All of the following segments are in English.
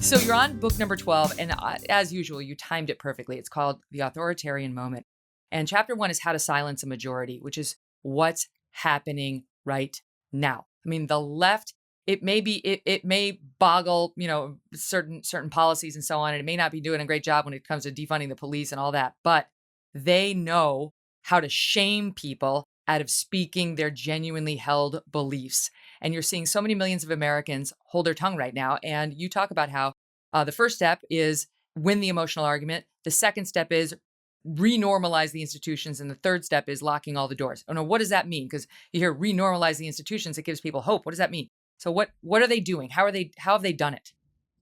So you're on book number 12, and as usual, you timed it perfectly. It's called The Authoritarian Moment. And chapter 1 is How to Silence a Majority, which is what's happening right now. I mean, the left, it may boggle, certain policies and so on, and it may not be doing a great job when it comes to defunding the police and all that, but they know how to shame people out of speaking their genuinely held beliefs. And you're seeing so many millions of Americans hold their tongue right now. And you talk about how the first step is win the emotional argument. The second step is renormalize the institutions. And the third step is locking all the doors. Oh no, what does that mean? Because you hear renormalize the institutions, it gives people hope. What does that mean? So what are they doing? How have they done it?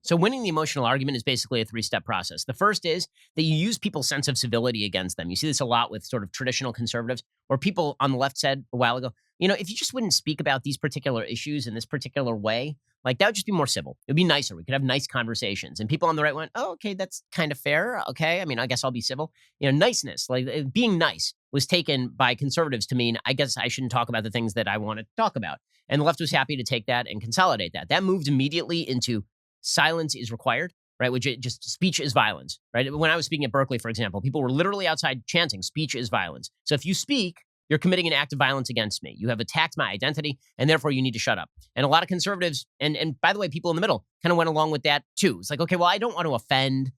So winning the emotional argument is basically a 3-step process. The first is that you use people's sense of civility against them. You see this a lot with sort of traditional conservatives, or people on the left said a while ago, if you just wouldn't speak about these particular issues in this particular way, like that would just be more civil. It would be nicer. We could have nice conversations. And people on the right went, oh, okay, that's kind of fair. Okay, I mean, I guess I'll be civil. Niceness, like being nice was taken by conservatives to mean, I guess I shouldn't talk about the things that I want to talk about. And the left was happy to take that and consolidate that. That moved immediately into silence is required, right? Which just speech is violence, right? When I was speaking at Berkeley, for example, people were literally outside chanting, speech is violence. So if you speak, you're committing an act of violence against me. You have attacked my identity, and therefore you need to shut up. And a lot of conservatives, and by the way, people in the middle kind of went along with that too. It's like, okay, well, I don't want to offend.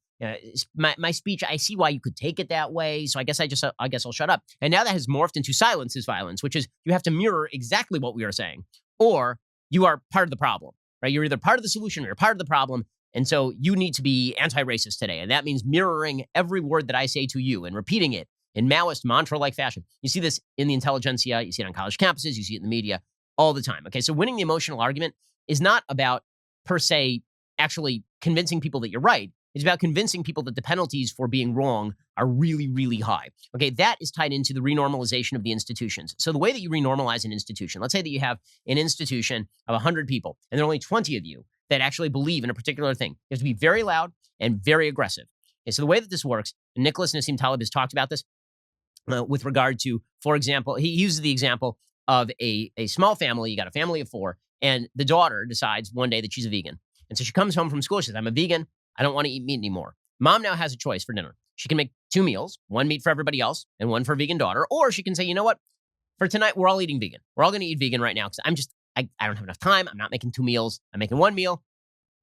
My speech, I see why you could take it that way. So I guess I'll shut up. And now that has morphed into silence is violence, which is you have to mirror exactly what we are saying, or you are part of the problem. Right? You're either part of the solution or you're part of the problem. And so you need to be anti-racist today. And that means mirroring every word that I say to you and repeating it in Maoist mantra-like fashion. You see this in the intelligentsia. You see it on college campuses. You see it in the media all the time. Okay, so winning the emotional argument is not about, per se, actually convincing people that you're right. It's about convincing people that the penalties for being wrong are really, really high. Okay, that is tied into the renormalization of the institutions. So the way that you renormalize an institution, let's say that you have an institution of 100 people, and there are only 20 of you that actually believe in a particular thing. You have to be very loud and very aggressive. Okay, so the way that this works, and Nicholas Nassim Taleb has talked about this with regard to, for example, he uses the example of a small family. You got a family of 4, and the daughter decides one day that she's a vegan. And so she comes home from school. She says, I'm a vegan. I don't want to eat meat anymore. Mom now has a choice for dinner. She can make 2 meals, one meat for everybody else and one for a vegan daughter. Or she can say, you know what? For tonight, we're all eating vegan. We're all going to eat vegan right now because I don't have enough time. I'm not making 2 meals. I'm making 1 meal.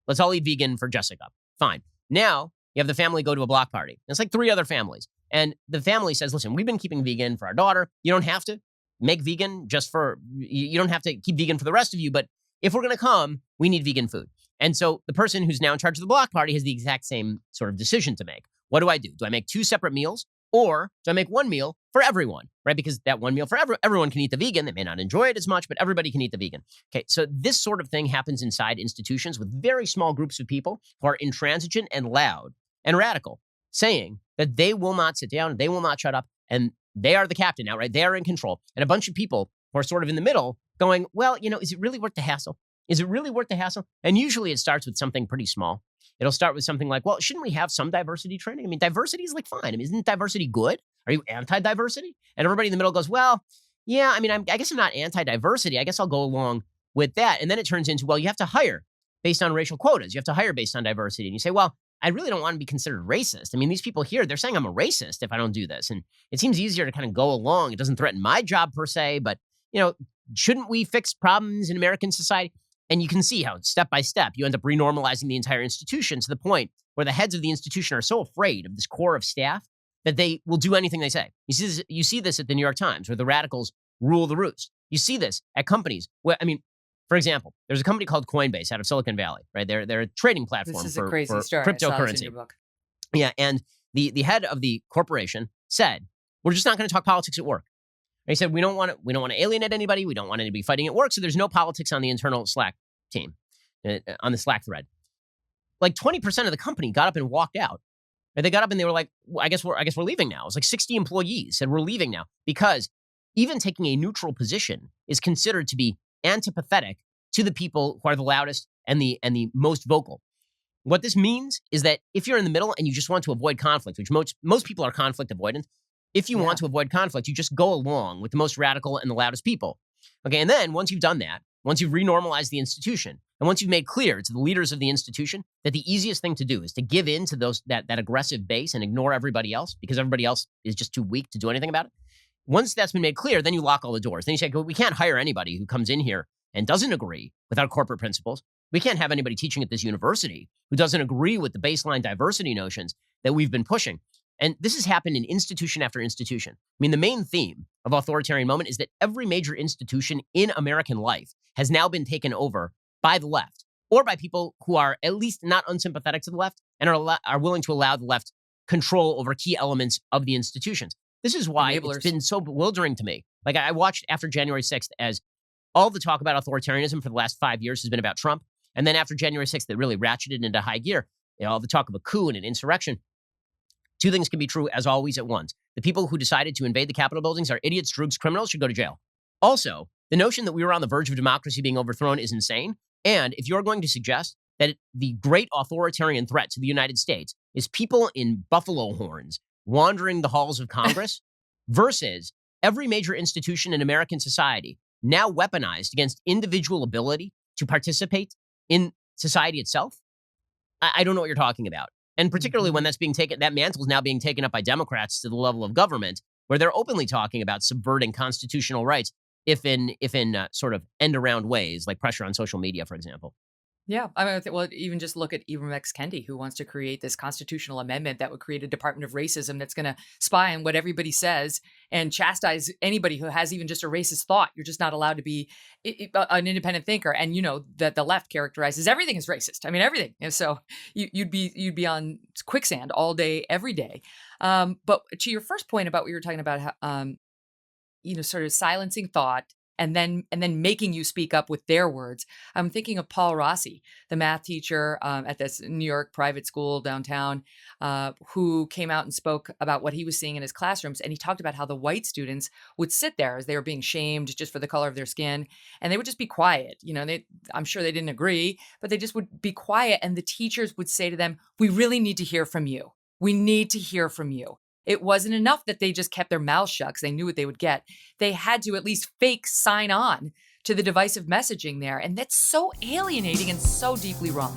Let's all eat vegan for Jessica. Fine. Now you have the family go to a block party. It's like 3 other families. And the family says, listen, we've been keeping vegan for our daughter. You don't have to make vegan you don't have to keep vegan for the rest of you. But if we're going to come, we need vegan food. And so the person who's now in charge of the block party has the exact same sort of decision to make. What do I do? Do I make 2 separate meals, or do I make 1 meal for everyone, right? Because that 1 meal for everyone can eat the vegan. They may not enjoy it as much, but everybody can eat the vegan. Okay, so this sort of thing happens inside institutions with very small groups of people who are intransigent and loud and radical, saying that they will not sit down, they will not shut up, and they are the captain now, right? They are in control. And a bunch of people who are sort of in the middle going, well, is it really worth the hassle? Is it really worth the hassle? And usually it starts with something pretty small. It'll start with something like, well, shouldn't we have some diversity training? I mean, diversity is like fine. I mean, isn't diversity good? Are you anti-diversity? And everybody in the middle goes, well, yeah, I mean, I guess I'm not anti-diversity. I guess I'll go along with that. And then it turns into, well, you have to hire based on racial quotas. You have to hire based on diversity. And you say, well, I really don't want to be considered racist. I mean, these people here, they're saying I'm a racist if I don't do this. And it seems easier to kind of go along. It doesn't threaten my job per se, but, shouldn't we fix problems in American society? And you can see how step by step, you end up renormalizing the entire institution to the point where the heads of the institution are so afraid of this core of staff that they will do anything they say. You see this at the New York Times, where the radicals rule the roost. You see this at companies. For example, there's a company called Coinbase out of Silicon Valley, right? They're a trading platform this is for a crazy story. cryptocurrency. I saw this in your book. Yeah, and the head of the corporation said, we're just not going to talk politics at work. And he said, we don't want to alienate anybody. We don't want anybody fighting at work. So there's no politics on the internal Slack team, on the Slack thread. Like 20% of the company got up and walked out. And they got up and they were like, well, I guess we're leaving now. It was like 60 employees said, we're leaving now, because even taking a neutral position is considered to be antipathetic to the people who are the loudest and the most vocal. What this means is that if you're in the middle and you just want to avoid conflict, which most people are conflict avoidant, if you want to avoid conflict, you just go along with the most radical and the loudest people. Okay, and then once you've done that, once you've renormalized the institution, and once you've made clear to the leaders of the institution that the easiest thing to do is to give in to that aggressive base and ignore everybody else because everybody else is just too weak to do anything about it. Once that's been made clear, then you lock all the doors. Then you say, we can't hire anybody who comes in here and doesn't agree with our corporate principles. We can't have anybody teaching at this university who doesn't agree with the baseline diversity notions that we've been pushing. And this has happened in institution after institution. I mean, the main theme of Authoritarian Moment is that every major institution in American life has now been taken over by the left or by people who are at least not unsympathetic to the left and are willing to allow the left control over key elements of the institutions. This is why Enablers. It's been so bewildering to me. Like I watched after January 6th as all the talk about authoritarianism for the last 5 years has been about Trump. And then after January 6th, it really ratcheted into high gear. All the talk of a coup and an insurrection. Two things can be true as always at once. The people who decided to invade the Capitol buildings are idiots, droogs, criminals, should go to jail. Also, the notion that we were on the verge of democracy being overthrown is insane. And if you're going to suggest that the great authoritarian threat to the United States is people in buffalo horns wandering the halls of Congress versus every major institution in American society now weaponized against individual ability to participate in society itself, I don't know what you're talking about. And particularly when that's being taken, that mantle is now being taken up by Democrats to the level of government, where they're openly talking about subverting constitutional rights, if in sort of end around ways, like pressure on social media, for example. Yeah. I mean, well, even just look at Ibram X. Kendi, who wants to create this constitutional amendment that would create a Department of Racism that's going to spy on what everybody says and chastise anybody who has even just a racist thought. You're just not allowed to be an independent thinker. And you know that the left characterizes everything as racist. I mean, everything. And so you'd be on quicksand all day, every day. But to your first point about what you were talking about, sort of silencing thought, and then making you speak up with their words. I'm thinking of Paul Rossi, the math teacher at this New York private school downtown, who came out and spoke about what he was seeing in his classrooms. And he talked about how the white students would sit there as they were being shamed just for the color of their skin, and they would just be quiet. I'm sure they didn't agree, but they just would be quiet. And the teachers would say to them, "We really need to hear from you. We need to hear from you." It wasn't enough that they just kept their mouths shut because they knew what they would get. They had to at least fake sign on to the divisive messaging there. And that's so alienating and so deeply wrong.